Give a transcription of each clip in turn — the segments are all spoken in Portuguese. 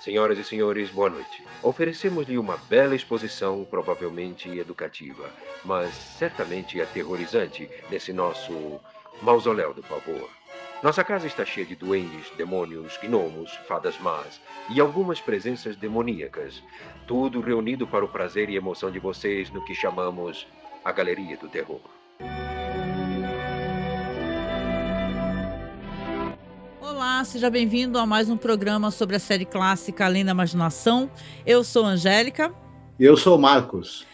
Senhoras e senhores, boa noite. Oferecemos-lhe uma bela exposição, provavelmente educativa, mas certamente aterrorizante, nesse nosso mausoléu do pavor. Nossa casa está cheia de duendes, demônios, gnomos, fadas más e algumas presenças demoníacas. Tudo reunido para o prazer e emoção de vocês no que chamamos a Galeria do Terror. Olá, seja bem-vindo a mais um programa sobre a série clássica Além da Imaginação. Eu sou Angélica. Eu sou o Marcos.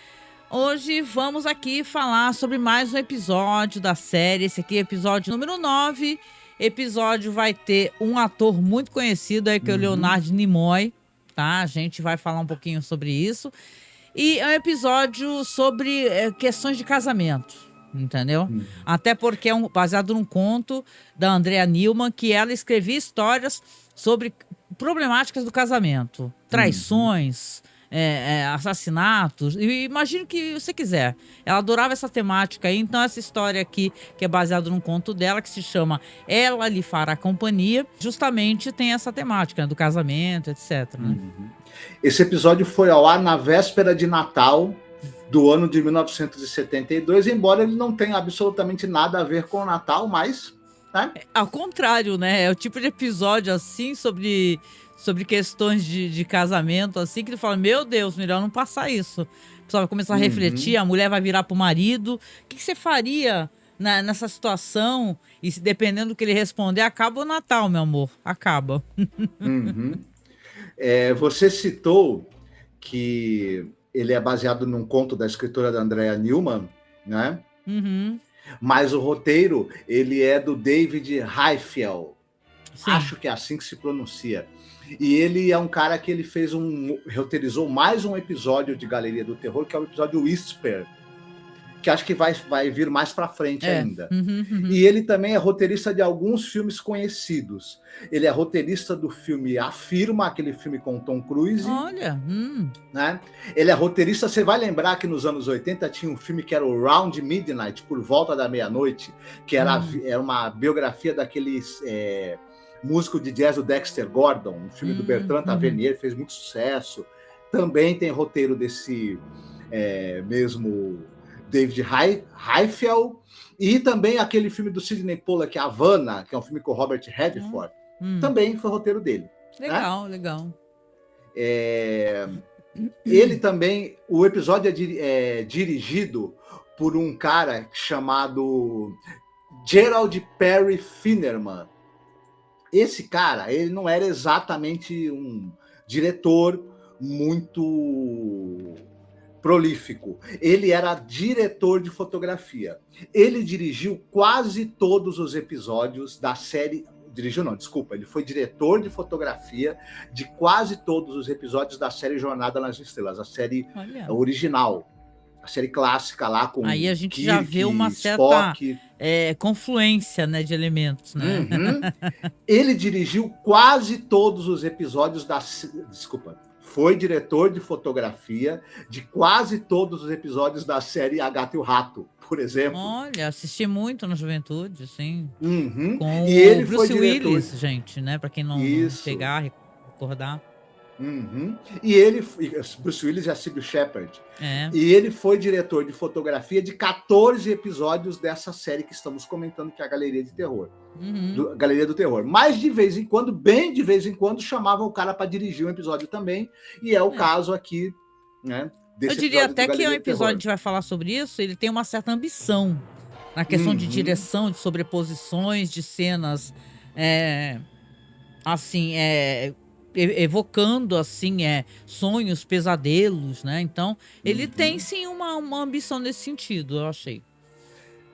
Hoje vamos aqui falar sobre mais um episódio da série. Esse aqui é o episódio número 9. Episódio vai ter um ator muito conhecido aí, que é o Leonard Nimoy, tá? A gente vai falar um pouquinho sobre isso. E é um episódio sobre questões de casamento, entendeu? Até porque é baseado num conto da Andrea Newman, que ela escrevia histórias sobre problemáticas do casamento, traições, assassinatos, e imagine o que você quiser. Ela adorava essa temática aí, então essa história aqui, que é baseada num conto dela, que se chama Ela Lhe Fará Companhia, justamente tem essa temática, né, do casamento, etc. Né? Esse episódio foi ao ar na véspera de Natal do ano de 1972, embora ele não tenha absolutamente nada a ver com o Natal, mas... Né? Ao contrário, né? É o tipo de episódio assim sobre questões de casamento, assim, que ele fala, meu Deus, melhor não passar isso. O pessoal vai começar a refletir, a mulher vai virar pro marido. O que você faria nessa situação? E se dependendo do que ele responder, acaba o Natal, meu amor. Acaba. Você citou que ele é baseado num conto da escritora da Andrea Newman, né? Mas o roteiro, ele é do David Heifel. Sim. Acho que é assim que se pronuncia. E ele é um cara que ele roteirizou mais um episódio de Galeria do Terror, que é o episódio Whisper, que acho que vai vir mais pra frente ainda. E ele também é roteirista de alguns filmes conhecidos. Ele é roteirista do filme A Firma, aquele filme com Tom Cruise. Olha! Né? Ele é roteirista, você vai lembrar que nos anos 80 tinha um filme que era o Round Midnight, Por Volta da Meia-Noite, que era uma biografia daquele músico de jazz, o Dexter Gordon, um filme do Bertrand Tavernier, fez muito sucesso. Também tem roteiro desse mesmo David Heifel, e também aquele filme do Sidney Pollack, Havana, que é um filme com o Robert Redford, também foi roteiro dele. Legal, né? Legal. Ele também, o episódio é dirigido por um cara chamado Gerald Perry Finnerman. Esse cara, ele não era exatamente um diretor muito prolífico. Ele era diretor de fotografia. Ele dirigiu quase todos os episódios da série... ele foi diretor de fotografia de quase todos os episódios da série Jornada nas Estrelas, a série original, a série clássica lá com aí a gente Kirk, já vê uma certa Spock. Confluência, né, de elementos, né? Ele dirigiu quase todos os episódios foi diretor de fotografia de quase todos os episódios da série A Gata e o Rato, por exemplo. Olha, assisti muito na juventude, sim. Com e ele o Bruce Willis, gente, né? Para quem não pegar, recordar. E ele, Bruce Willis e a Sybil Shepherd. E ele foi diretor de fotografia de 14 episódios dessa série que estamos comentando, que é a Galeria de Terror. Galeria do Terror. Mas de vez em quando, bem de vez em quando, chamavam o cara para dirigir um episódio também. E é o caso aqui, né? Eu diria até que é um episódio, a gente vai falar sobre isso, ele tem uma certa ambição na questão de direção, de sobreposições, de cenas, evocando assim, sonhos, pesadelos, né? Então, ele tem sim uma ambição nesse sentido, eu achei.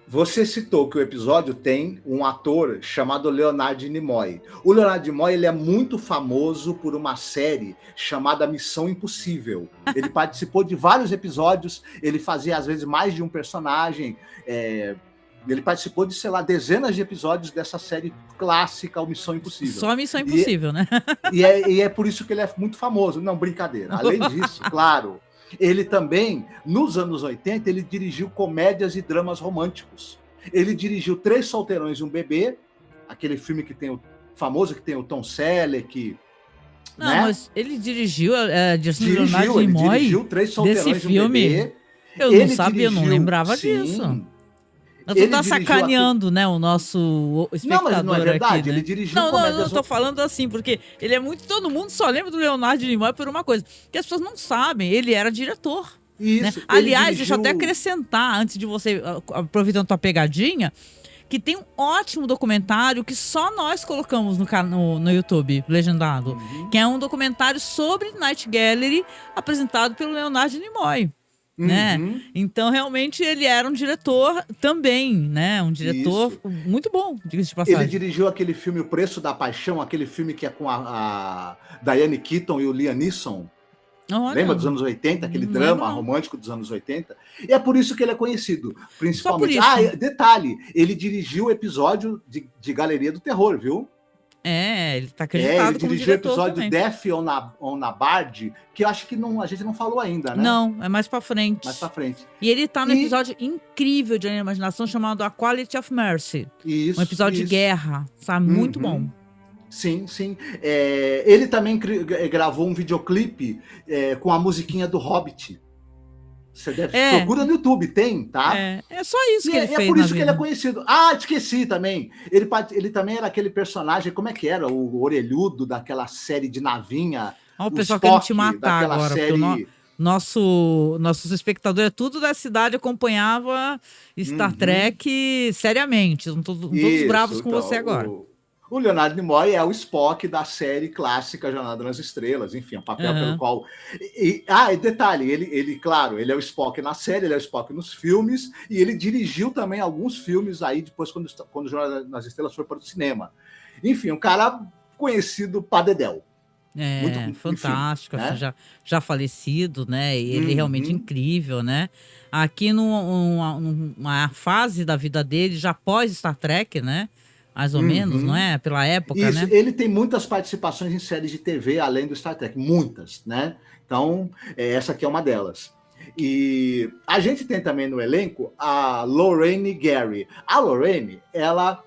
Você citou que o episódio tem um ator chamado Leonard Nimoy. O Leonard Nimoy, ele é muito famoso por uma série chamada Missão Impossível. Ele participou de vários episódios, ele fazia às vezes mais de um personagem. Ele participou de, sei lá, dezenas de episódios dessa série clássica, o Missão Impossível. Só a Missão Impossível, né? E é por isso que ele é muito famoso. Não, brincadeira. Além disso, claro... Ele também, nos anos 80, ele dirigiu comédias e dramas românticos. Ele dirigiu Três Solteirões e um Bebê, aquele filme que tem famoso, que tem o Tom Selleck, Não, né? mas ele dirigiu Dirigiu, ele dirigiu Três Solteirões desse e um filme. Bebê. Eu não sabia, eu não lembrava disso. Sim. Mas tu Ele tá dirigiu sacaneando, né, o nosso Não, mas não é espectador verdade, aqui, né? ele dirigiu Não, comédias... eu tô falando assim, porque ele é muito... Todo mundo só lembra do Leonardo Nimoy por uma coisa, que as pessoas não sabem, ele era diretor. Né? Isso, ele Aliás, deixa eu até dirigiu... acrescentar, antes de você, aproveitando tua pegadinha, que tem um ótimo documentário que só nós colocamos no YouTube, legendado, que é um documentário sobre Night Gallery, apresentado pelo Leonardo Nimoy. Né? Então, realmente, ele era um diretor também, né? Um diretor muito bom, diga-se de passagem. Ele dirigiu aquele filme O Preço da Paixão, aquele filme que é com a Diane Keaton e o Liam Neeson. Olha, lembra dos anos 80, aquele drama romântico dos anos 80? E é por isso que ele é conhecido, principalmente. Detalhe, ele dirigiu o episódio de Galeria do Terror, viu? Ele tá acreditado como diretor. Ele dirigiu o episódio também. Death on a Bard, que eu acho que a gente não falou ainda, né? Não, é mais pra frente. Mais pra frente. E ele tá no episódio incrível de animação chamado A Quality of Mercy. Isso. Um episódio de guerra, sabe? Muito bom. Sim, sim. Ele também gravou um videoclipe com a musiquinha do Hobbit. Você procura no YouTube, tem, tá? É só isso que ele fez. É por isso que ele é conhecido. Ah, esqueci também. Ele também era aquele personagem, como é que era? O orelhudo daquela série de navinha. Ó, o pessoal querendo te matar agora, série... porque nossos espectadores, tudo da cidade, acompanhava Star Trek seriamente. Estão todos bravos com você agora. O Leonardo Nimoy é o Spock da série clássica Jornada nas Estrelas, enfim, o papel pelo qual... E detalhe, ele, claro, ele é o Spock na série, ele é o Spock nos filmes, e ele dirigiu também alguns filmes aí, depois quando Jornada nas Estrelas foi para o cinema. Enfim, um cara conhecido pra dedéu. Muito fantástico, enfim, né? já falecido, né? E ele realmente incrível, né? Aqui numa fase da vida dele, já pós Star Trek, né? Mais ou menos, não é? Pela época, isso, né? Ele tem muitas participações em séries de TV, além do Star Trek. Muitas, né? Então, essa aqui é uma delas. E a gente tem também no elenco a Lorraine Gary. A Lorraine, ela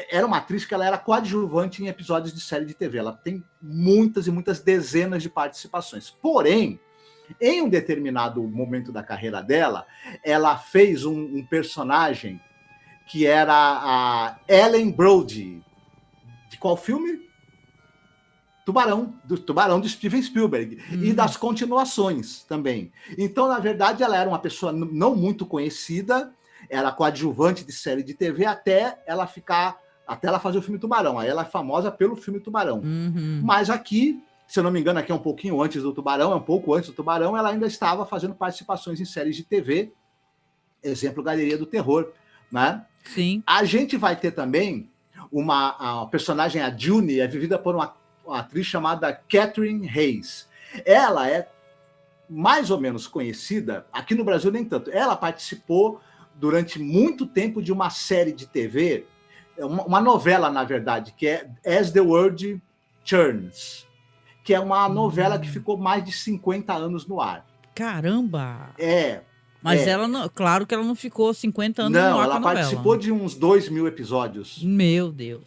era uma atriz que ela era coadjuvante em episódios de série de TV. Ela tem muitas e muitas dezenas de participações. Porém, em um determinado momento da carreira dela, ela fez um personagem que era a Ellen Brody. De qual filme? Do Tubarão de Steven Spielberg. E das continuações também. Então, na verdade, ela era uma pessoa não muito conhecida, era coadjuvante de série de TV até ela fazer o filme Tubarão. Aí ela é famosa pelo filme Tubarão. Mas aqui, se eu não me engano, aqui é um pouquinho antes do Tubarão, é um pouco antes do Tubarão, ela ainda estava fazendo participações em séries de TV, exemplo, Galeria do Terror, né? Sim. A gente vai ter também a personagem, a June, é vivida por uma atriz chamada Catherine Hayes. Ela é mais ou menos conhecida, aqui no Brasil nem tanto. Ela participou durante muito tempo de uma série de TV, uma novela, na verdade, que é As the World Turns, que é uma novela que ficou mais de 50 anos no ar. Caramba! Mas ela não, claro que ela não ficou 50 anos no ar. Não, ela participou de uns 2.000 episódios. Meu Deus.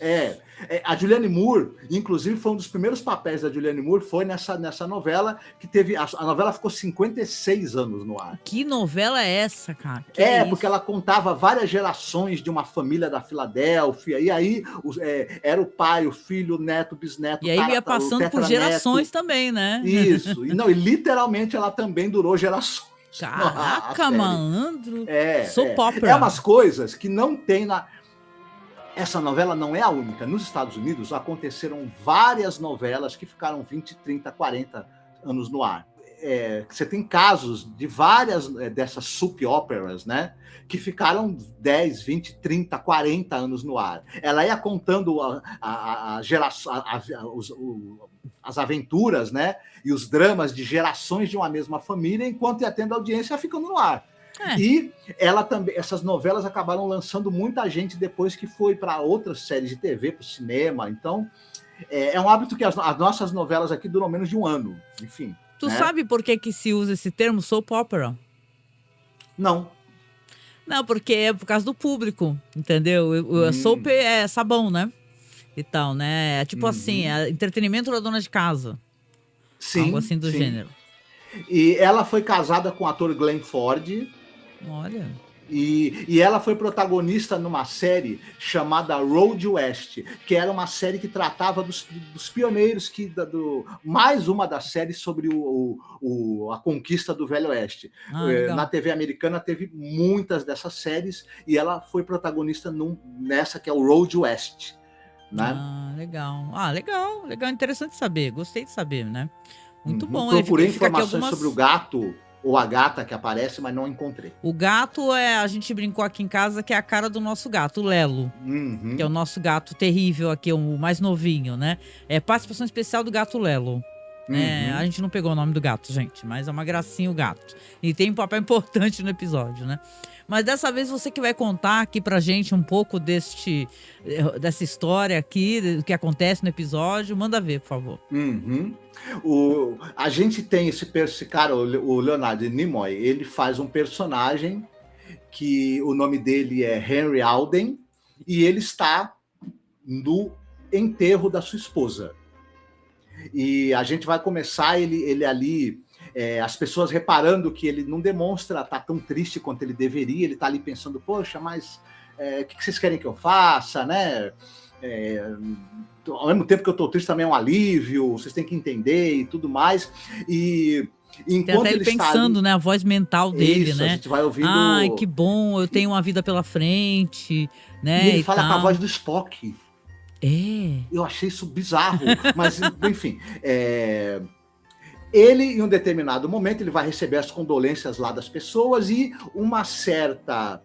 A Julianne Moore, inclusive, foi um dos primeiros papéis da Julianne Moore, foi nessa novela, que teve... A novela ficou 56 anos no ar. Que novela é essa, cara? Porque ela contava várias gerações de uma família da Filadélfia, e aí era o pai, o filho, o neto, o bisneto, e aí ia passando por gerações também, né? Isso. E literalmente ela também durou gerações. Caraca, malandro. Soap opera. É umas coisas que não tem na... Essa novela não é a única. Nos Estados Unidos aconteceram várias novelas que ficaram 20, 30, 40 anos no ar. Você tem casos de várias dessas soap operas, né? Que ficaram 10, 20, 30, 40 anos no ar. Ela ia contando as aventuras, né? E os dramas de gerações de uma mesma família, enquanto ia tendo audiência, ficando no ar. E ela também, essas novelas acabaram lançando muita gente depois que foi para outras séries de TV, para o cinema. Então, é um hábito que as nossas novelas aqui duram menos de um ano. Enfim. Tu sabe por que se usa esse termo soap opera? Não. Não, porque é por causa do público, entendeu? Soap é sabão, né? e tal, né? É tipo assim, é entretenimento da dona de casa. Sim, algo assim do gênero. E ela foi casada com o ator Glenn Ford. Olha. E ela foi protagonista numa série chamada Road West, que era uma série que tratava dos pioneiros, mais uma das séries sobre a conquista do Velho Oeste. Na TV americana teve muitas dessas séries e ela foi protagonista nessa que é o Road West. Né? Legal. Interessante saber. Gostei de saber, né? Muito bom. Procurei informações sobre o gato ou a gata que aparece, mas não encontrei. O gato a gente brincou aqui em casa que é a cara do nosso gato, o Lelo. Que é o nosso gato terrível aqui, o mais novinho, né? É participação especial do gato Lelo. A gente não pegou o nome do gato, gente, mas é uma gracinha o gato. E tem um papel importante no episódio, né? Mas dessa vez você que vai contar aqui pra gente um pouco dessa história aqui, do que acontece no episódio, manda ver, por favor. A gente tem esse cara, o Leonard Nimoy, ele faz um personagem que o nome dele é Henry Alden e ele está no enterro da sua esposa. E a gente vai começar ele ali, as pessoas reparando que ele não demonstra estar tão triste quanto ele deveria, ele está ali pensando, poxa, mas o que vocês querem que eu faça, né? Ao mesmo tempo que eu estou triste também é um alívio, vocês têm que entender e tudo mais. E enquanto até ele pensando, ali, né? A voz mental dele, né? A gente vai ouvindo... Ai, que bom, eu tenho uma vida pela frente, né? E ele fala com a voz do Spock. É. Eu achei isso bizarro, mas enfim. Ele, em um determinado momento, ele vai receber as condolências lá das pessoas e uma certa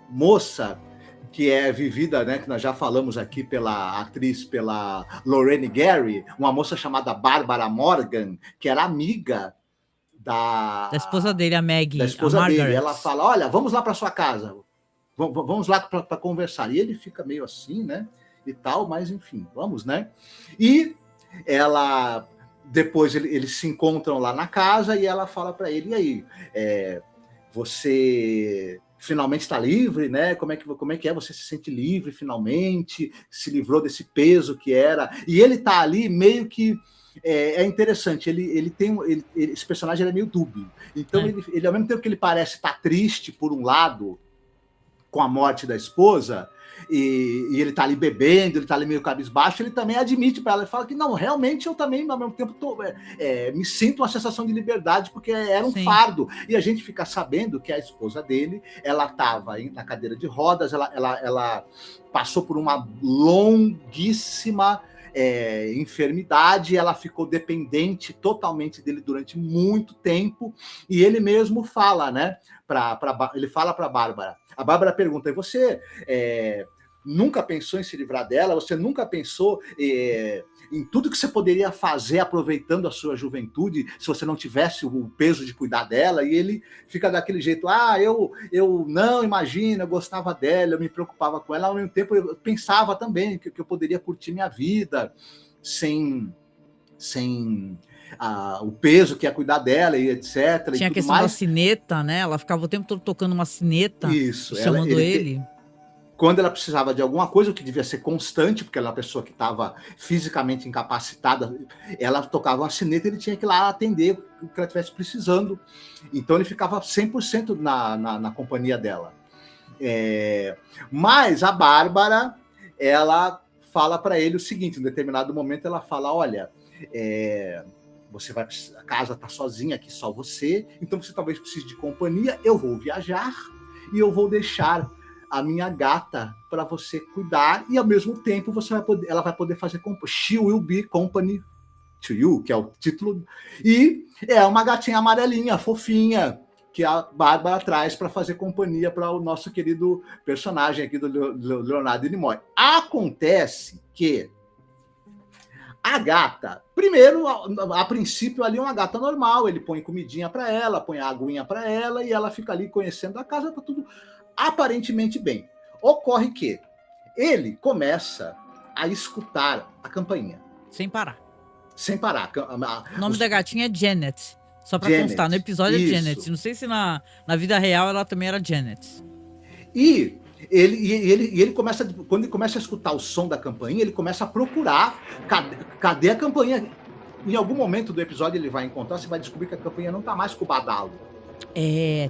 moça que é vivida, né, que nós já falamos aqui pela Lorraine Gary, uma moça chamada Bárbara Morgan, que era amiga da esposa dele, a Maggie. Da esposa dele. Ela fala, olha, vamos lá para sua casa, vamos lá para conversar. E ele fica meio assim, né? E tal, mas enfim, vamos, né? E depois eles se encontram lá na casa e ela fala para ele, e aí, você finalmente está livre, né? Como é que é? Você se sente livre finalmente? Se livrou desse peso que era? E ele tá ali meio que é interessante. Esse personagem é meio dúbio. Então ele ao mesmo tempo que ele parece estar triste por um lado com a morte da esposa, e ele tá ali bebendo, ele tá ali meio cabisbaixo, ele também admite para ela, ele fala que não, realmente eu também ao mesmo tempo me sinto uma sensação de liberdade, porque era um fardo, e a gente fica sabendo que a esposa dele, ela estava na cadeira de rodas, ela passou por uma longuíssima enfermidade, ela ficou dependente totalmente dele durante muito tempo, e ele mesmo fala, né, ele fala para a Bárbara. A Bárbara pergunta, e você nunca pensou em se livrar dela? Você nunca pensou em tudo que você poderia fazer aproveitando a sua juventude, se você não tivesse o peso de cuidar dela? E ele fica daquele jeito, eu não, imagina, eu gostava dela, eu me preocupava com ela, ao mesmo tempo eu pensava também que eu poderia curtir minha vida sem o peso que é cuidar dela e etc. Tinha a questão da sineta, né? Ela ficava o tempo todo tocando uma sineta, chamando ele. Quando ela precisava de alguma coisa, o que devia ser constante, porque ela era uma pessoa que estava fisicamente incapacitada, ela tocava uma sineta e ele tinha que ir lá atender o que ela estivesse precisando. Então ele ficava 100% na companhia dela. Mas a Bárbara, ela fala para ele o seguinte, em determinado momento ela fala, olha, você vai precisar, a casa está sozinha aqui, só você, então você talvez precise de companhia, eu vou viajar e eu vou deixar a minha gata para você cuidar e ao mesmo tempo ela vai poder fazer she will be company to you, que é o título, e é uma gatinha amarelinha, fofinha, que a Bárbara traz para fazer companhia para o nosso querido personagem aqui do Leonardo Nimoy. Acontece que a gata, primeiro, a princípio ali é uma gata normal, ele põe comidinha para ela, põe aguinha para ela e ela fica ali conhecendo a casa, tá tudo aparentemente bem. Ocorre que ele começa a escutar a campainha. Sem parar. O nome da gatinha é Janet. Só para constar, no episódio é Janet. Não sei se na vida real ela também era Janet. E Ele começa, quando ele começa a escutar o som da campainha, ele começa a procurar cadê a campainha. Em algum momento do episódio ele vai encontrar, você vai descobrir que a campainha não tá mais com o badalo.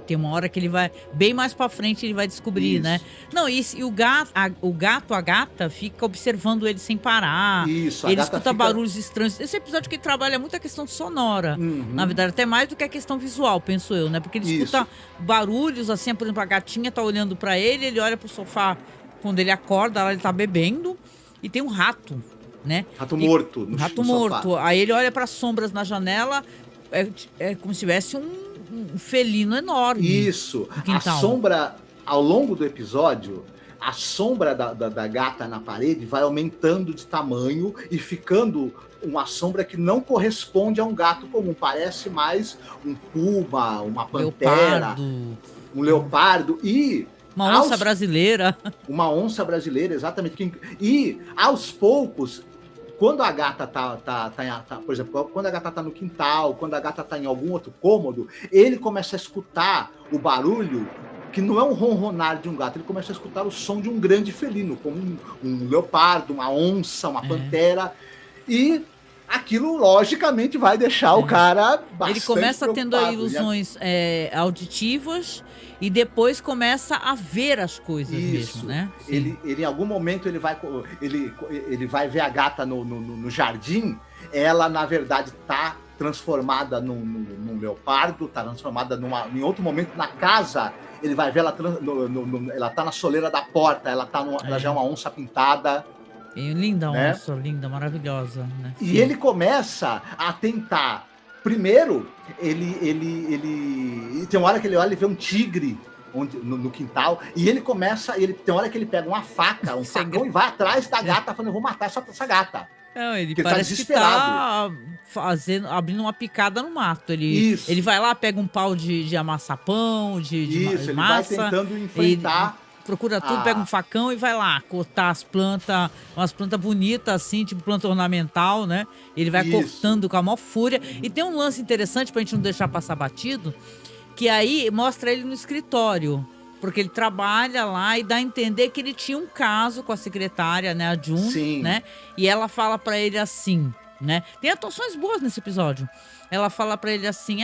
Tem uma hora que ele vai, bem mais pra frente, ele vai descobrir, né? Não, e o gato, a gata, fica observando ele sem parar. Isso, ele escuta barulhos estranhos. Esse episódio que trabalha muito a questão sonora. Na verdade, até mais do que a questão visual, penso eu, né? Porque ele escuta barulhos, assim, por exemplo, a gatinha tá olhando pra ele, ele olha pro sofá quando ele acorda, lá ele tá bebendo, e tem um rato, né? Rato morto. Rato morto. Sofá. Aí ele olha para as sombras na janela, é como se tivesse um felino enorme. Isso. A sombra, ao longo do episódio, a sombra da gata na parede vai aumentando de tamanho e ficando uma sombra que não corresponde a um gato comum. Parece mais um puma, uma pantera, um leopardo e... Uma onça brasileira. Uma onça brasileira, exatamente. E, aos poucos, quando a gata por exemplo, quando a gata tá no quintal, quando a gata tá em algum outro cômodo, ele começa a escutar o barulho, que não é um ronronar de um gato, ele começa a escutar o som de um grande felino, como um leopardo, uma onça, uma pantera. E aquilo, logicamente, vai deixar o cara bastante Ele começa tendo ilusões auditivas e depois começa a ver as coisas. Isso. Mesmo, né? Ele, em algum momento, ele vai ver a gata no jardim. Ela, na verdade, tá transformada num leopardo, tá transformada em outro momento na casa. Ele vai ver ela tá na soleira da porta, ela já é uma onça pintada. Linda, né? Onça, linda, maravilhosa. Né? E ele começa a tentar. Primeiro, ele tem uma hora que ele olha e vê um tigre no quintal, e ele começa, tem uma hora que ele pega uma faca, facão, e vai atrás da gata, falando, eu vou matar essa gata. Não, ele parece que tá abrindo uma picada no mato. Ele vai lá, pega um pau de amassar pão, de Isso, massa. Ele vai tentando enfrentar... Procura tudo, pega um facão e vai lá cortar as plantas, umas plantas bonitas assim, tipo planta ornamental, né? Ele vai cortando com a maior fúria. E tem um lance interessante pra gente não deixar passar batido, que aí mostra ele no escritório, porque ele trabalha lá e dá a entender que ele tinha um caso com a secretária, né, a June, né? E ela fala pra ele assim, né? Tem atuações boas nesse episódio. Ela fala pra ele assim,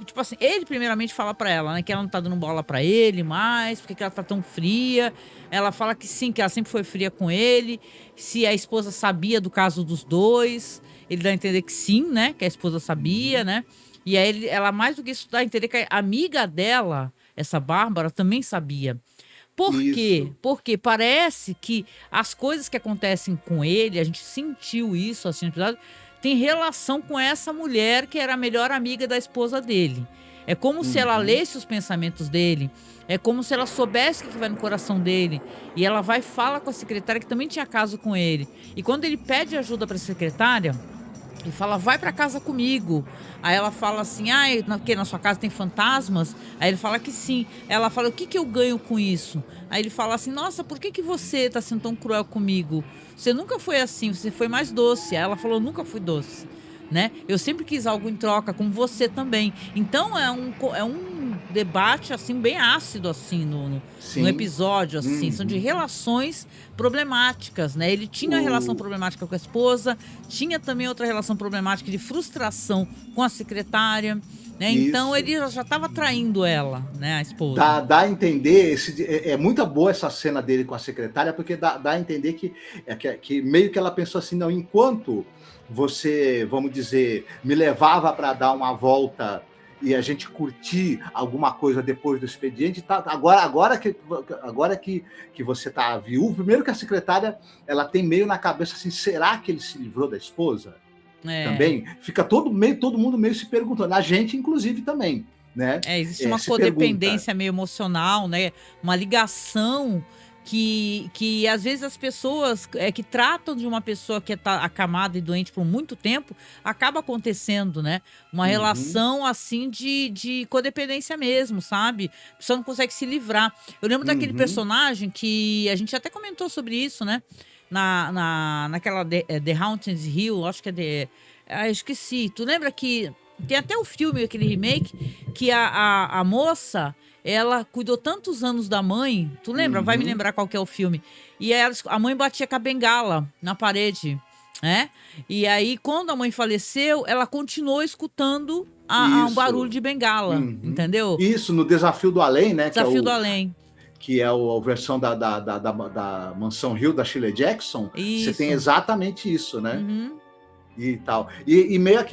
tipo assim, ele primeiramente fala pra ela, né, que ela não tá dando bola pra ele mais, porque ela tá tão fria. Ela fala que sim, que ela sempre foi fria com ele, se a esposa sabia do caso dos dois. Ele dá a entender que sim, né, que a esposa sabia, né. E aí ela, mais do que isso, dá a entender que a amiga dela, essa Bárbara, também sabia. Por quê? Porque parece que as coisas que acontecem com ele, a gente sentiu isso, assim, no episódio, tem relação com essa mulher que era a melhor amiga da esposa dele. É como se ela lesse os pensamentos dele. É como se ela soubesse o que vai no coração dele. E ela vai e fala com a secretária, que também tinha caso com ele. E quando ele pede ajuda para a secretária, ele fala, vai para casa comigo. Aí ela fala assim, na sua casa tem fantasmas? Aí ele fala que sim. Ela fala, o que eu ganho com isso? Aí ele fala assim, nossa, por que você tá sendo tão cruel comigo? Você nunca foi assim, você foi mais doce. Aí ela falou, nunca fui doce, né? Eu sempre quis algo em troca, como você também. Então é um debate, assim, bem ácido, assim, no episódio, assim. São de relações problemáticas, né? Ele tinha uma relação problemática com a esposa, tinha também outra relação problemática de frustração com a secretária, né? Então ele já estava traindo ela, né, a esposa. Dá a entender, é muito boa essa cena dele com a secretária, porque dá a entender que meio que ela pensou assim, não, enquanto você, vamos dizer, me levava para dar uma volta e a gente curtir alguma coisa depois do expediente, tá, agora que você tá viúvo, primeiro que a secretária, ela tem meio na cabeça assim, será que ele se livrou da esposa? Também fica todo mundo meio se perguntando, a gente inclusive também, né? Existe uma codependência meio emocional, né? Uma ligação que às vezes as pessoas que tratam de uma pessoa que está acamada e doente por muito tempo, acaba acontecendo, né? Uma relação assim de codependência mesmo, sabe? A pessoa não consegue se livrar. Eu lembro daquele personagem que a gente até comentou sobre isso, né? Naquela The Haunted Hill, acho que esqueci. Tu lembra que tem até o filme, aquele remake, que a moça, ela cuidou tantos anos da mãe, tu lembra? Vai me lembrar qual que é o filme. E a mãe batia com a bengala na parede, né? E aí, quando a mãe faleceu, ela continuou escutando um barulho de bengala, entendeu? Isso, no Desafio do Além, né? Desafio do Além. Que é a versão da Mansão Hill, da Shirley Jackson. Isso. Você tem exatamente isso, né? E tal. E meio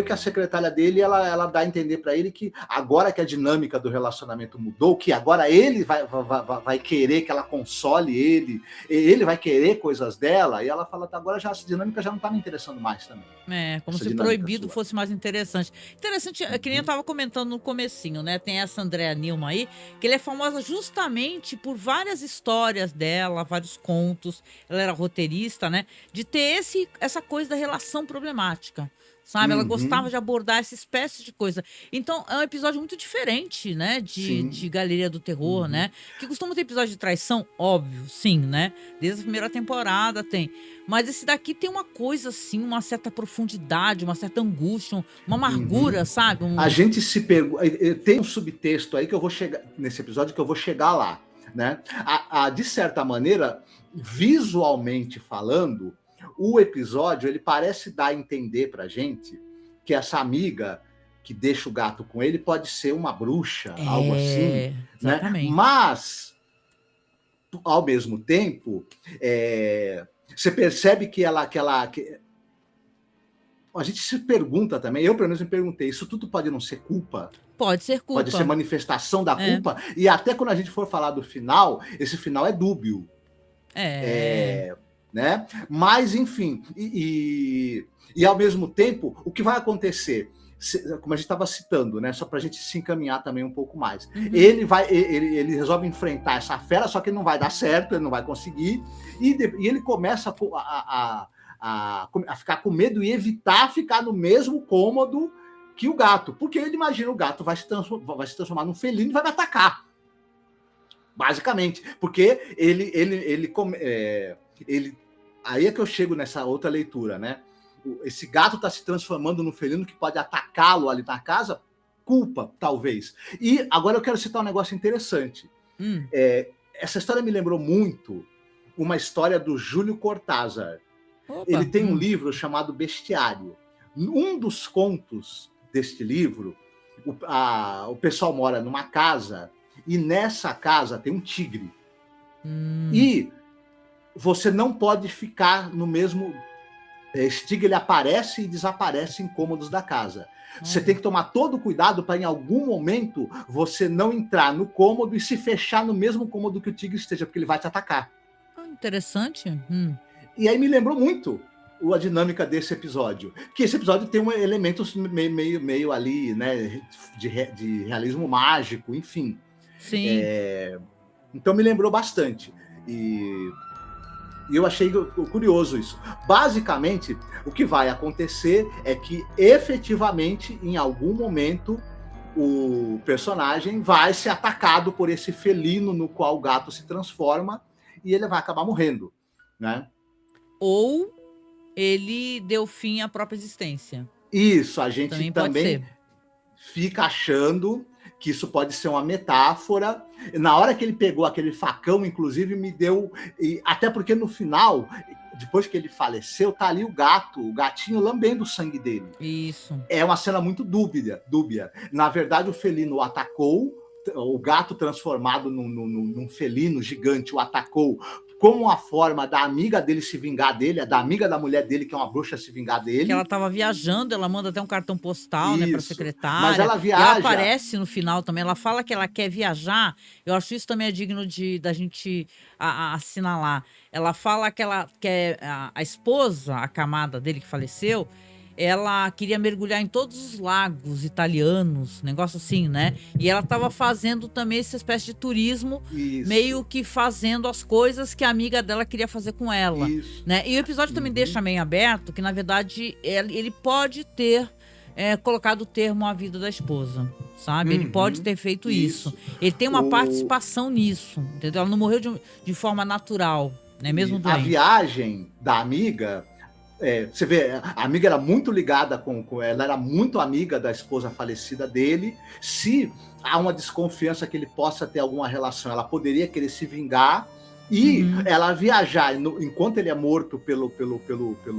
que a secretária dele, ela dá a entender para ele que agora que a dinâmica do relacionamento mudou, que agora ele vai querer que ela console ele vai querer coisas dela, e ela fala, agora já essa dinâmica já não tá me interessando mais também. Como se proibido fosse mais interessante. Interessante, que nem eu tava comentando no comecinho, né? Tem essa Andrea Newman aí, que ela é famosa justamente por várias histórias dela, vários contos, ela era roteirista, né? De ter essa coisa da relação problemática, sabe? Ela gostava de abordar essa espécie de coisa. Então, é um episódio muito diferente, né? De Galeria do Terror, né? Que costuma ter episódio de traição, óbvio, sim, né? Desde a primeira temporada tem. Mas esse daqui tem uma coisa, assim, uma certa profundidade, uma certa angústia, uma amargura, sabe? A gente se pergunta... Tem um subtexto aí que eu vou chegar... Nesse episódio que eu vou chegar lá, né? De certa maneira, visualmente falando, o episódio, ele parece dar a entender pra gente que essa amiga que deixa o gato com ele pode ser uma bruxa, algo assim, exatamente. Né? Mas, ao mesmo tempo, você percebe que a gente se pergunta também, eu pelo menos me perguntei, isso tudo pode não ser culpa? Pode ser culpa. Pode ser manifestação da culpa? E até quando a gente for falar do final, esse final é dúbio. Né? Mas, enfim, e ao mesmo tempo, o que vai acontecer, como a gente estava citando, né? Só para a gente se encaminhar também um pouco mais. Ele ele resolve enfrentar essa fera, só que não vai dar certo, ele não vai conseguir, e ele começa a ficar com medo e evitar ficar no mesmo cômodo que o gato, porque ele imagina o gato vai se transformar num felino e vai me atacar. Basicamente, porque aí é que eu chego nessa outra leitura, né? Esse gato está se transformando num felino que pode atacá-lo ali na casa, culpa, talvez. E agora eu quero citar um negócio interessante. Essa história me lembrou muito uma história do Júlio Cortázar. Opa. Ele tem um livro chamado Bestiário. Um dos contos deste livro, o pessoal mora numa casa e nessa casa tem um tigre. E você não pode ficar no mesmo... Esse tigre ele aparece e desaparece em cômodos da casa. Você tem que tomar todo o cuidado para, em algum momento, você não entrar no cômodo e se fechar no mesmo cômodo que o tigre esteja, porque ele vai te atacar. Interessante. E aí me lembrou muito a dinâmica desse episódio. Que esse episódio tem elementos meio ali, né, de realismo mágico, enfim. Sim. Então me lembrou bastante. E eu achei curioso isso. Basicamente, o que vai acontecer é que, efetivamente, em algum momento, o personagem vai ser atacado por esse felino no qual o gato se transforma e ele vai acabar morrendo, né? Ou ele deu fim à própria existência. Isso, a gente também fica achando que isso pode ser uma metáfora. Na hora que ele pegou aquele facão, inclusive, me deu... Até porque no final, depois que ele faleceu, tá ali o gatinho lambendo o sangue dele. Isso. É uma cena muito dúbia. Na verdade, o felino o atacou, o gato transformado num felino gigante o atacou como uma forma da amiga dele se vingar dele, da amiga da mulher dele, que é uma bruxa, se vingar dele. Que ela estava viajando, ela manda até um cartão postal, né, para a secretária. Mas ela viaja. E ela aparece no final também, ela fala que ela quer viajar. Eu acho isso também é digno da gente assinalar. Ela fala que ela quer, a esposa, a camada dele que faleceu, ela queria mergulhar em todos os lagos italianos, negócio assim, né? E ela estava fazendo também essa espécie de turismo, meio que fazendo as coisas que a amiga dela queria fazer com ela, né? E o episódio também deixa meio aberto que, na verdade, ele pode ter colocado o termo à vida da esposa, sabe? Ele pode ter feito isso. Ele tem uma participação nisso, entendeu? Ela não morreu de forma natural, né? Mesmo doente. A viagem da amiga... você vê, a amiga era muito ligada com ela, era muito amiga da esposa falecida dele. Se há uma desconfiança que ele possa ter alguma relação, ela poderia querer se vingar. E ela viajar, enquanto ele é morto pelo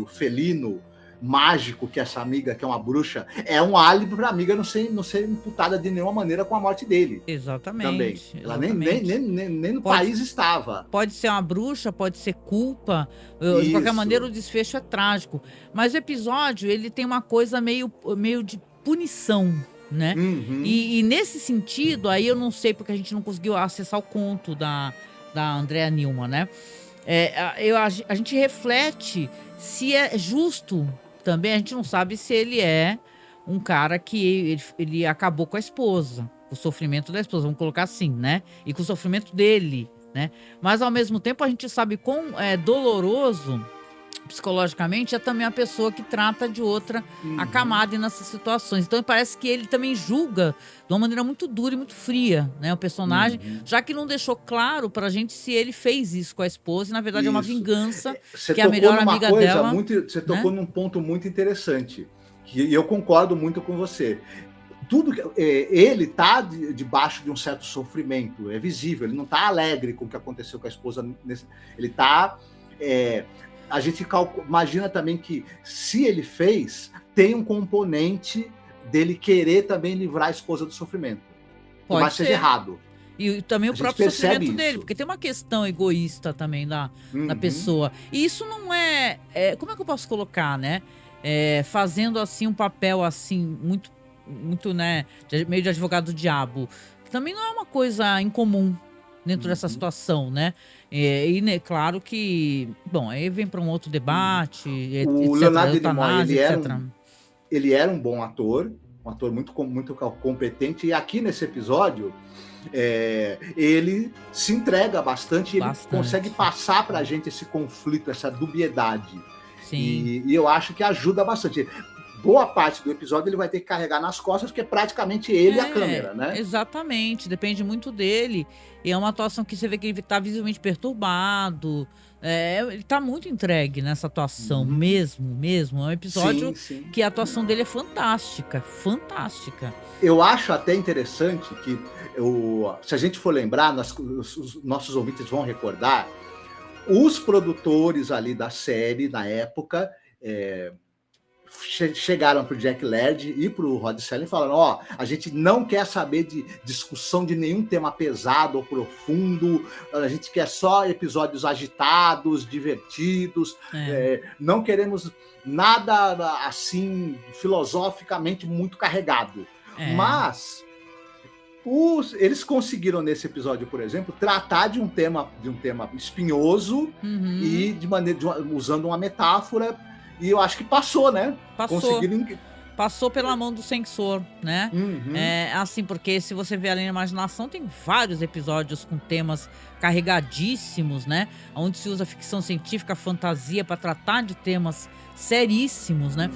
felino mágico, que essa amiga, que é uma bruxa, é um álibi para a amiga não ser imputada de nenhuma maneira com a morte dele. Exatamente. Também. Ela nem no país estava. Pode ser uma bruxa, pode ser culpa. De qualquer maneira, o desfecho é trágico. Mas o episódio, ele tem uma coisa meio de punição, né? E nesse sentido, aí eu não sei, porque a gente não conseguiu acessar o conto da Andrea Newman, né? A gente reflete se é justo também. A gente não sabe se ele é um cara que ele acabou com a esposa, com o sofrimento da esposa, vamos colocar assim, né? E com o sofrimento dele, né? Mas ao mesmo tempo a gente sabe quão doloroso psicologicamente é também a pessoa que trata de outra acamada nessas situações. Então parece que ele também julga de uma maneira muito dura e muito fria, né, o personagem, já que não deixou claro pra gente se ele fez isso com a esposa e na verdade é uma vingança, que é a melhor amiga dela. Você tocou num ponto muito interessante, que eu concordo muito com você. Ele está debaixo de um certo sofrimento, é visível, ele não está alegre com o que aconteceu com a esposa, ele está... a gente imagina também que, se ele fez, tem um componente dele querer também livrar a esposa do sofrimento. Pode ser. Seja errado. E também o próprio sofrimento dele, porque tem uma questão egoísta também da pessoa. E isso não é... Como é que eu posso colocar, né? Fazendo, assim, um papel, assim, muito, né? Meio de advogado do diabo. Também não é uma coisa incomum dentro dessa situação, né? E claro que, bom, aí vem para um outro debate, o Leonardo Nimoy, ele era um bom ator, um ator muito competente, e aqui nesse episódio ele se entrega bastante, ele consegue passar para a gente esse conflito, essa dubiedade. Sim. E eu acho que ajuda bastante. Boa parte do episódio ele vai ter que carregar nas costas, porque é praticamente ele e a câmera, né? Exatamente, depende muito dele. E é uma atuação que você vê que ele tá visivelmente perturbado. Ele tá muito entregue nessa atuação, mesmo. É um episódio que a atuação dele é fantástica, fantástica. Eu acho até interessante que, se a gente for lembrar, os nossos ouvintes vão recordar, os produtores ali da série, na época... chegaram para o Jack Laird e para o Rod Serling falando: a gente não quer saber de discussão de nenhum tema pesado ou profundo, a gente quer só episódios agitados, divertidos, não queremos nada assim filosoficamente muito carregado. Mas eles conseguiram nesse episódio, por exemplo, tratar de um tema espinhoso e usando uma metáfora. E eu acho que passou, né? Passou pela mão do censor, né? Assim, porque se você vê ali na imaginação, tem vários episódios com temas carregadíssimos, né? Onde se usa ficção científica, fantasia para tratar de temas seríssimos, né?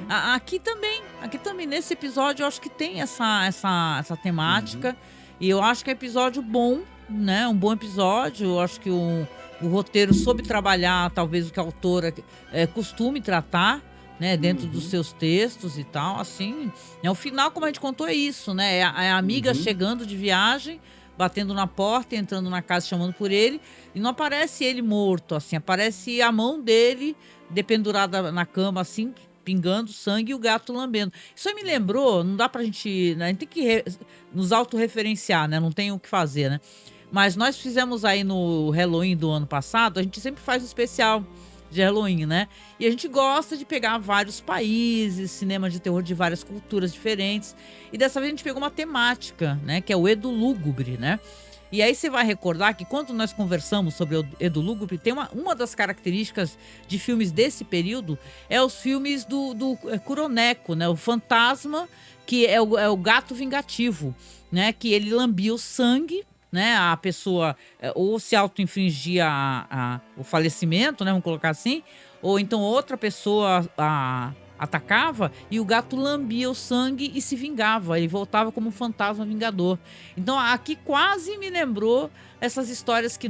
Aqui também, nesse episódio, eu acho que tem essa temática. E eu acho que é episódio bom, né? Um bom episódio. Eu acho que o roteiro soube trabalhar, talvez, o que a autora costume tratar, né, dentro dos seus textos e tal, assim. O final, como a gente contou, é isso, né? É a amiga chegando de viagem, batendo na porta, entrando na casa, chamando por ele, e não aparece ele morto, assim, aparece a mão dele dependurada na cama, assim, pingando sangue e o gato lambendo. Isso aí me lembrou, não dá pra gente... A gente tem que nos autorreferenciar, né? Não tem o que fazer, né? Mas nós fizemos aí no Halloween do ano passado, a gente sempre faz um especial de Halloween, né? E a gente gosta de pegar vários países, cinema de terror de várias culturas diferentes. E dessa vez a gente pegou uma temática, né? Que é o Edo Lúgubre, né? E aí você vai recordar que quando nós conversamos sobre o Edo Lúgubre, tem uma das características de filmes desse período é os filmes do Kuroneko, né? O fantasma, que é o gato vingativo, né? Que ele lambia o sangue, né, a pessoa ou se auto-infligia o falecimento, né, vamos colocar assim, ou então outra pessoa atacava e o gato lambia o sangue e se vingava. Ele voltava como um fantasma vingador. Então aqui quase me lembrou essas histórias que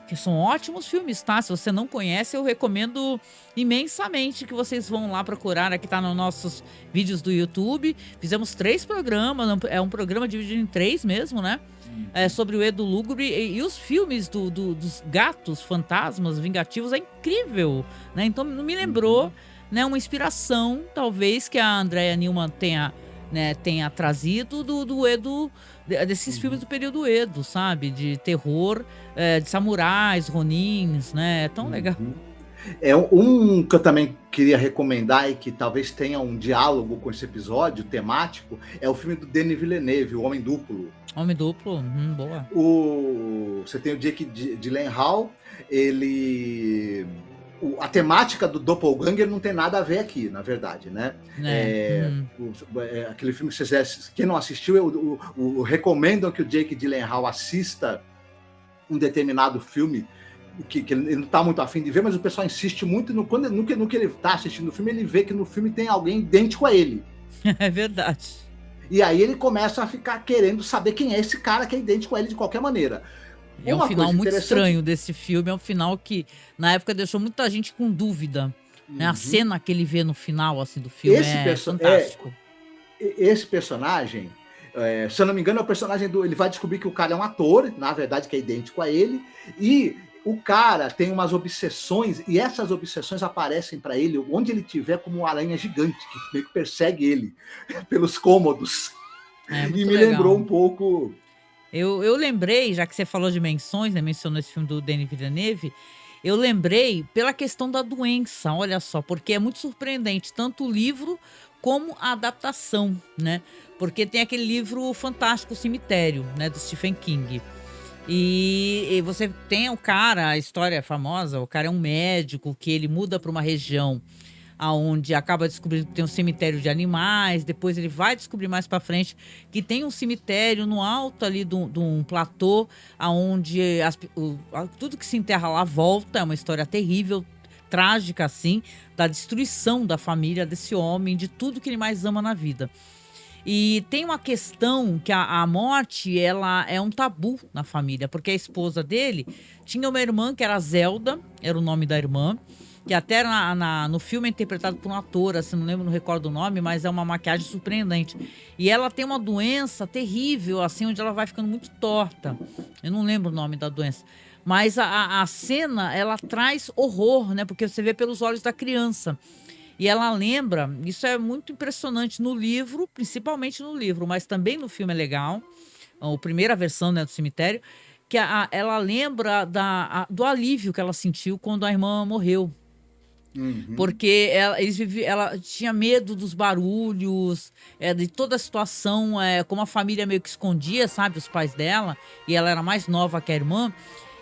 que são ótimos filmes, tá? Se você não conhece, eu recomendo imensamente que vocês vão lá procurar. Aqui tá nos nossos vídeos do YouTube. Fizemos 3 programas, é um programa dividido em 3 mesmo, né? Sobre o Edo Lúgubre e os filmes dos gatos fantasmas vingativos, é incrível, né? Então me lembrou, né, uma inspiração, talvez, que a Andrea Newman tenha trazido do Edo, desses filmes do período Edo, sabe? De terror, de samurais, ronins, né? É tão legal. Um que eu também queria recomendar e que talvez tenha um diálogo com esse episódio temático é o filme do Denis Villeneuve, O Homem Duplo. Homem Duplo, boa. Você tem o Jake Gyllenhaal, a temática do Doppelganger não tem nada a ver aqui, na verdade, né? Aquele filme que quem não assistiu, eu recomendo que o Jake Gyllenhaal assista um determinado filme que ele não está muito afim de ver, mas o pessoal insiste muito no que ele está assistindo o filme, ele vê que no filme tem alguém idêntico a ele. É verdade. E aí ele começa a ficar querendo saber quem é esse cara que é idêntico a ele de qualquer maneira. É um final muito estranho desse filme, é um final que na época deixou muita gente com dúvida. Né? A cena que ele vê no final assim, do filme é fantástico. Esse personagem, se eu não me engano, é o personagem ele vai descobrir que o cara é um ator, na verdade, que é idêntico a ele, e o cara tem umas obsessões, e essas obsessões aparecem para ele onde ele tiver, como uma aranha gigante que meio que persegue ele pelos cômodos. E me lembrou um pouco. Eu lembrei, já que você falou de menções, né, mencionou esse filme do Denis Villeneuve, eu lembrei pela questão da doença, olha só, porque é muito surpreendente, tanto o livro como a adaptação, né? Porque tem aquele livro fantástico, O Cemitério, né, do Stephen King. E você tem o cara, a história é famosa, o cara é um médico que ele muda para uma região onde acaba descobrindo que tem um cemitério de animais, depois ele vai descobrir mais para frente que tem um cemitério no alto ali de um platô, onde tudo que se enterra lá volta, é uma história terrível, trágica assim, da destruição da família desse homem, de tudo que ele mais ama na vida. E tem uma questão que a morte, ela é um tabu na família, porque a esposa dele tinha uma irmã que era Zelda, era o nome da irmã, que até no filme é interpretado por uma atora, assim, não recordo o nome, mas é uma maquiagem surpreendente. E ela tem uma doença terrível, assim, onde ela vai ficando muito torta. Eu não lembro o nome da doença. Mas a cena, ela traz horror, né? Porque você vê pelos olhos da criança. E ela lembra, isso é muito impressionante no livro, principalmente no livro, mas também no filme é legal, a primeira versão, né, do cemitério, que ela lembra do alívio que ela sentiu quando a irmã morreu. Porque ela tinha medo dos barulhos, de toda a situação, como a família meio que escondia, sabe, os pais dela, e ela era mais nova que a irmã.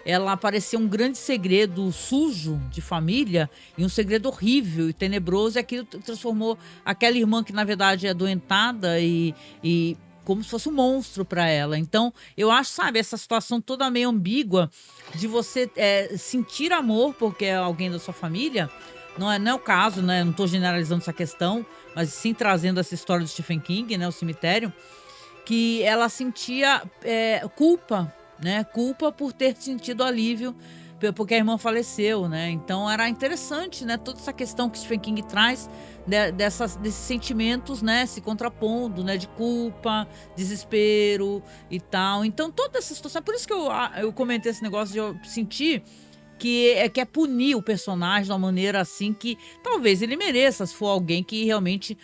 Ela parecia um grande segredo sujo de família e um segredo horrível e tenebroso, e aquilo transformou aquela irmã que na verdade é adoentada e como se fosse um monstro para ela. Então eu acho, sabe, essa situação toda meio ambígua de você sentir amor porque é alguém da sua família. Não é o caso, né? Não estou generalizando essa questão, mas sim trazendo essa história do Stephen King, né? O cemitério, que ela sentia culpa, né? Culpa por ter sentido alívio porque a irmã faleceu, né? Então era interessante, né? Toda essa questão que Stephen King traz desses sentimentos, né? Se contrapondo, né? De culpa, desespero e tal. Então toda essa situação, por isso que eu comentei esse negócio de eu sentir que é punir o personagem de uma maneira assim que talvez ele mereça, se for alguém que realmente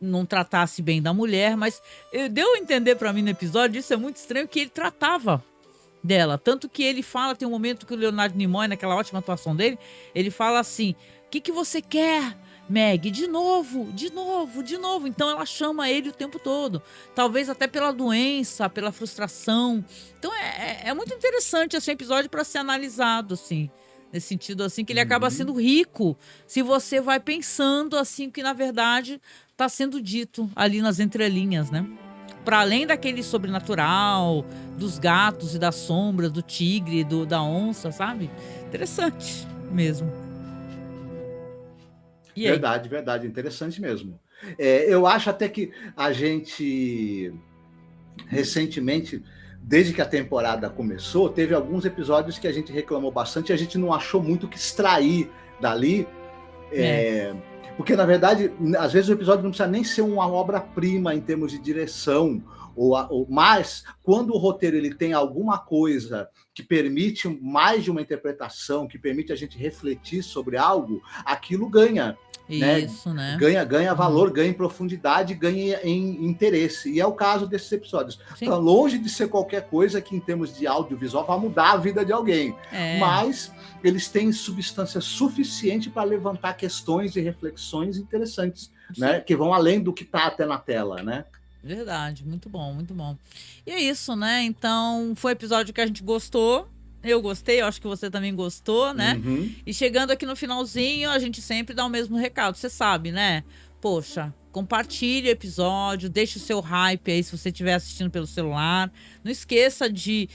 não tratasse bem da mulher, mas deu a entender pra mim no episódio, isso é muito estranho, que ele tratava dela, tanto que ele fala, tem um momento que o Leonard Nimoy, naquela ótima atuação dele, ele fala assim, o que você quer, Meg? De novo. Então ela chama ele o tempo todo, talvez até pela doença, pela frustração. Então é muito interessante esse episódio para ser analisado, assim, nesse sentido, assim, que ele acaba sendo rico se você vai pensando, assim, que na verdade está sendo dito ali nas entrelinhas, né? Para além daquele sobrenatural, dos gatos e das sombras, do tigre, da onça, sabe? Interessante mesmo. E aí? Verdade, interessante mesmo. Eu acho até que a gente, recentemente, desde que a temporada começou, teve alguns episódios que a gente reclamou bastante e a gente não achou muito o que extrair dali. Porque, na verdade, às vezes o episódio não precisa nem ser uma obra-prima em termos de direção, mas quando o roteiro ele tem alguma coisa que permite mais de uma interpretação, que permite a gente refletir sobre algo, aquilo ganha. Isso, né? Ganha valor, ganha em profundidade, ganha em interesse. E é o caso desses episódios. Sim. Então, longe de ser qualquer coisa que, em termos de audiovisual, vai mudar a vida de alguém. Mas eles têm substância suficiente para levantar questões e reflexões interessantes, né? Que vão além do que está até na tela, né? Verdade, muito bom, muito bom. E é isso, né? Então, foi um episódio que a gente gostou. Eu gostei, eu acho que você também gostou, né? E chegando aqui no finalzinho, a gente sempre dá o mesmo recado, você sabe, né? Poxa, compartilhe o episódio, deixe o seu hype aí se você estiver assistindo pelo celular. Não esqueça de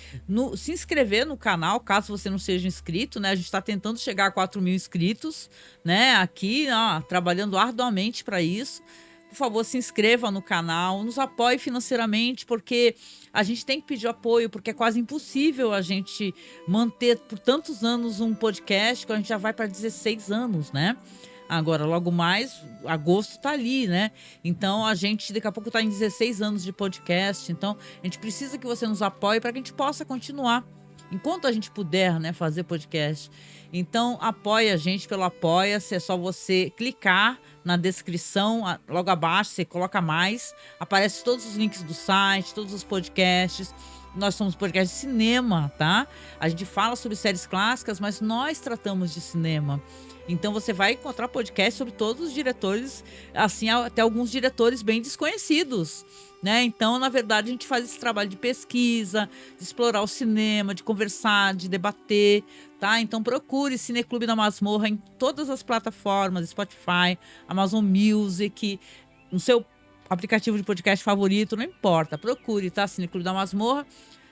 se inscrever no canal, caso você não seja inscrito, né? A gente está tentando chegar a 4.000 inscritos, né? Aqui, ó, trabalhando arduamente para isso. Por favor, se inscreva no canal, nos apoie financeiramente, porque a gente tem que pedir apoio, porque é quase impossível a gente manter por tantos anos um podcast, que a gente já vai para 16 anos, né? Agora, logo mais, agosto tá ali, né? Então, a gente daqui a pouco tá em 16 anos de podcast, então a gente precisa que você nos apoie para que a gente possa continuar, enquanto a gente puder, né, fazer podcast. Então, apoie a gente pelo Apoia-se, é só você clicar na descrição, logo abaixo, você coloca mais, aparece todos os links do site, todos os podcasts. Nós somos podcast de cinema, tá? A gente fala sobre séries clássicas, mas nós tratamos de cinema. Então você vai encontrar podcast sobre todos os diretores, assim, até alguns diretores bem desconhecidos, né? Então, na verdade, a gente faz esse trabalho de pesquisa, de explorar o cinema, de conversar, de debater, tá? Então procure Cineclube da Masmorra em todas as plataformas, Spotify, Amazon Music, no seu aplicativo de podcast favorito, não importa, procure, tá? Cineclube da Masmorra.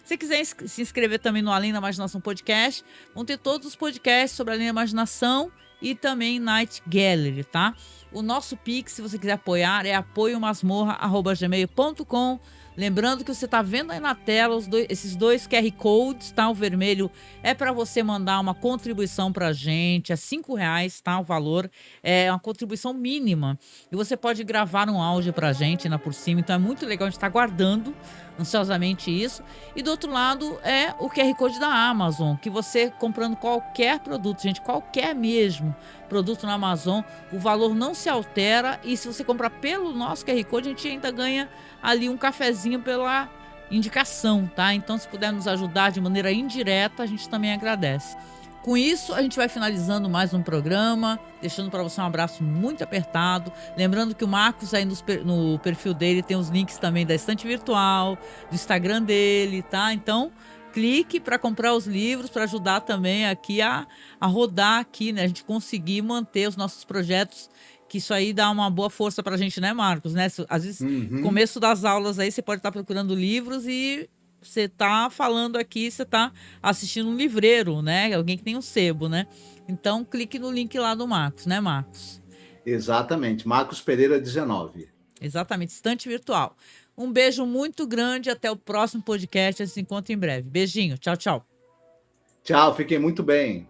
Se você quiser se inscrever também no Além da Imaginação Podcast, vão ter todos os podcasts sobre Além da Imaginação e também Night Gallery, tá? O nosso Pix, se você quiser apoiar, é apoiomasmorra@gmail.com. Lembrando que você está vendo aí na tela esses dois QR Codes, tá? O vermelho é para você mandar uma contribuição para a gente, é R$5, tá? O valor é uma contribuição mínima. E você pode gravar um áudio para a gente por cima, então é muito legal, a gente está guardando ansiosamente isso. E do outro lado é o QR Code da Amazon, que você comprando qualquer produto, gente, qualquer mesmo produto na Amazon, o valor não se altera, e se você comprar pelo nosso QR Code, a gente ainda ganha ali um cafezinho pela indicação, tá? Então, se puder nos ajudar de maneira indireta, a gente também agradece. Com isso, a gente vai finalizando mais um programa, deixando para você um abraço muito apertado. Lembrando que o Marcos aí no perfil dele tem os links também da estante virtual, do Instagram dele, tá? Então, clique para comprar os livros, para ajudar também aqui a rodar aqui, né? A gente conseguir manter os nossos projetos, que isso aí dá uma boa força para a gente, né, Marcos? Né? Às vezes, no começo das aulas aí, você pode estar procurando livros e você está falando aqui, você está assistindo um livreiro, né? Alguém que tem um sebo, né? Então, clique no link lá do Marcos, né, Marcos? Exatamente, Marcos Pereira 19. Exatamente, estante virtual. Um beijo muito grande, até o próximo podcast, a gente se encontra em breve. Beijinho, tchau, tchau. Tchau, fiquem muito bem.